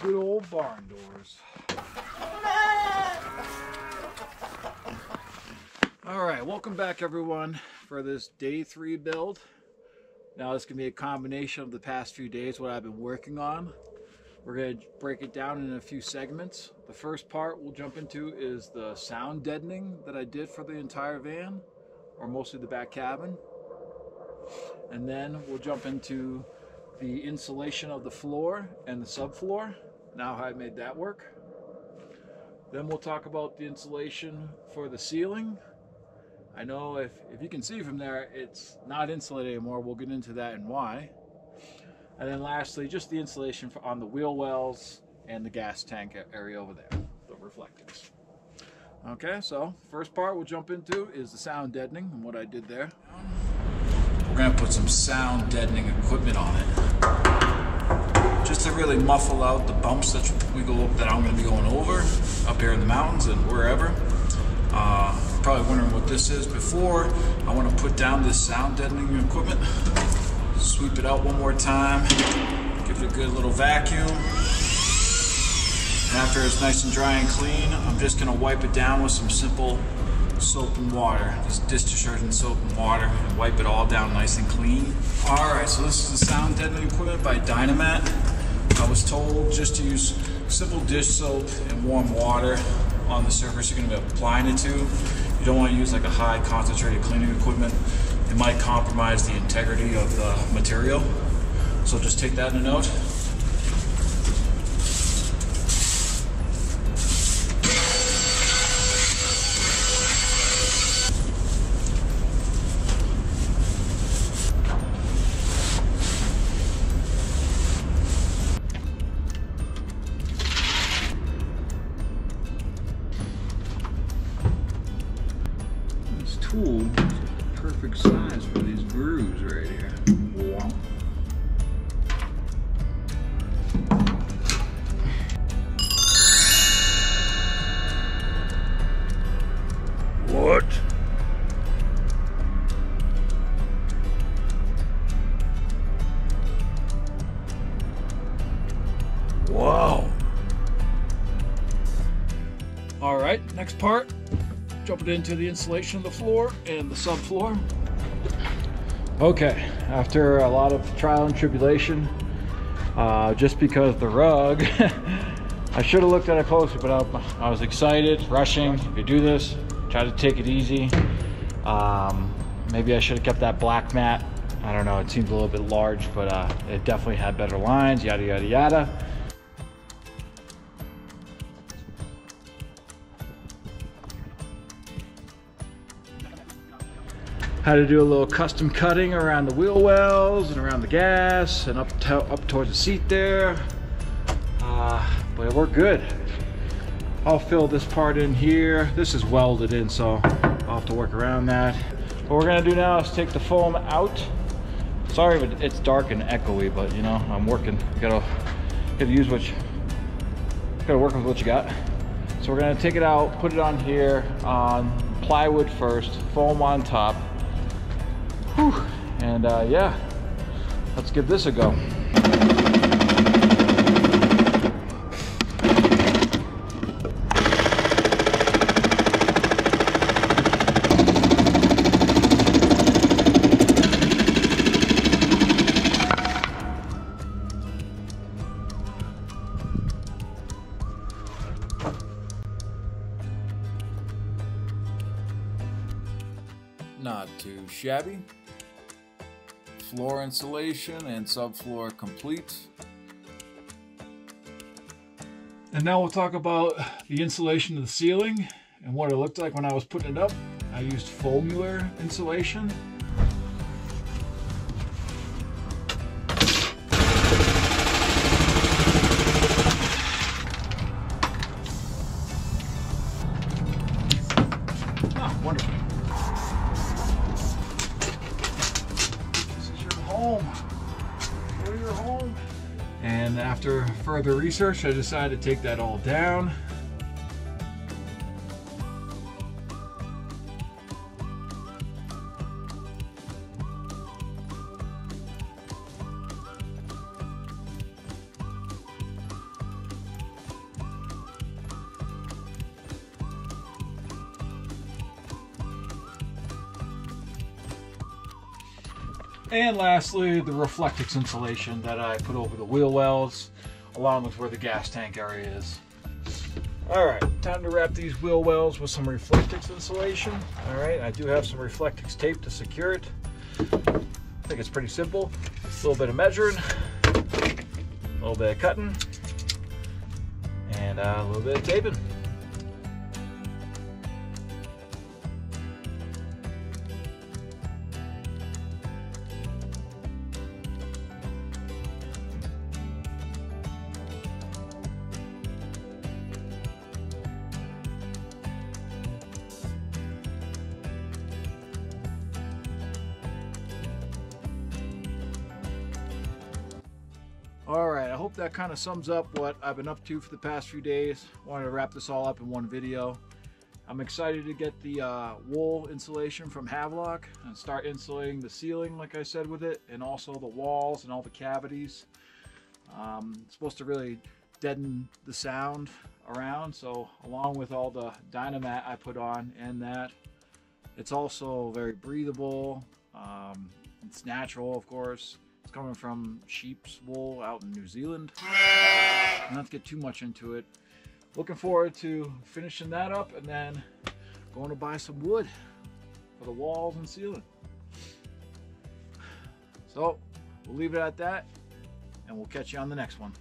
Good old barn doors. Alright, welcome back everyone for this day 3 build. Now this can be a combination of the past few days, what I've been working on. We're going to break it down in a few segments. The first part we'll jump into is the sound deadening that I did for the entire van, or mostly the back cabin. And then we'll jump into the insulation of the floor and the subfloor, now how I made that work. Then we'll talk about the insulation for the ceiling. I know if you can see from there, it's not insulated anymore. We'll get into that and why. And then lastly, just the insulation on the wheel wells and the gas tank area over there, the Reflectix. Okay, so first part we'll jump into is the sound deadening and what I did there. We're going to put some sound deadening equipment on it, just to really muffle out the bumps that I'm going to be going over up here in the mountains and wherever. You're probably wondering what this is. Before I want to put down this sound deadening equipment, sweep it out one more time, give it a good little vacuum. And after it's nice and dry and clean, I'm just going to wipe it down with some simple soap and water, just dish detergent, soap and water, and wipe it all down nice and clean. Alright, so this is the sound deadening equipment by Dynamat. I was told just to use simple dish soap and warm water on the surface you're going to be applying it to. You don't want to use like a high concentrated cleaning equipment. It might compromise the integrity of the material. So just take that into note. Tool is perfect size for these grooves right here. Wow. What? Wow. All right, next part. Jumping into the insulation of the floor and the subfloor. Okay, after a lot of trial and tribulation, just because the rug, I should have looked at it closer, but I was excited, rushing. If you do this, try to take it easy. Maybe I should have kept that black mat. I don't know, it seems a little bit large, but it definitely had better lines, yada, yada, yada. Had to do a little custom cutting around the wheel wells and around the gas and up towards the seat there, but it worked good. I'll fill this part in here. This is welded in, so I'll have to work around that. What we're gonna do now is take the foam out. Sorry if it's dark and echoey, but you know, I'm working. You gotta use gotta work with what you got. So we're gonna take it out, put it on here on plywood first, foam on top. Whew. And yeah, let's give this a go. Not too shabby. Floor insulation and subfloor complete. And now we'll talk about the insulation of the ceiling and what it looked like when I was putting it up. I used foamular insulation. Ah, wonderful. For your home. And after further research, I decided to take that all down. And lastly, the Reflectix insulation that I put over the wheel wells, along with where the gas tank area is. Alright, time to wrap these wheel wells with some Reflectix insulation. Alright, I do have some Reflectix tape to secure it. I think it's pretty simple. A little bit of measuring, a little bit of cutting, and a little bit of taping. Alright, I hope that kind of sums up what I've been up to for the past few days. Wanted to wrap this all up in one video. I'm excited to get the wool insulation from Havelock and start insulating the ceiling, like I said, with it, and also the walls and all the cavities. It's supposed to really deaden the sound around, so along with all the Dynamat I put on and that, it's also very breathable. It's natural, of course. It's coming from sheep's wool out in New Zealand. Not to get too much into it. Looking forward to finishing that up and then going to buy some wood for the walls and ceiling. So we'll leave it at that, and we'll catch you on the next one.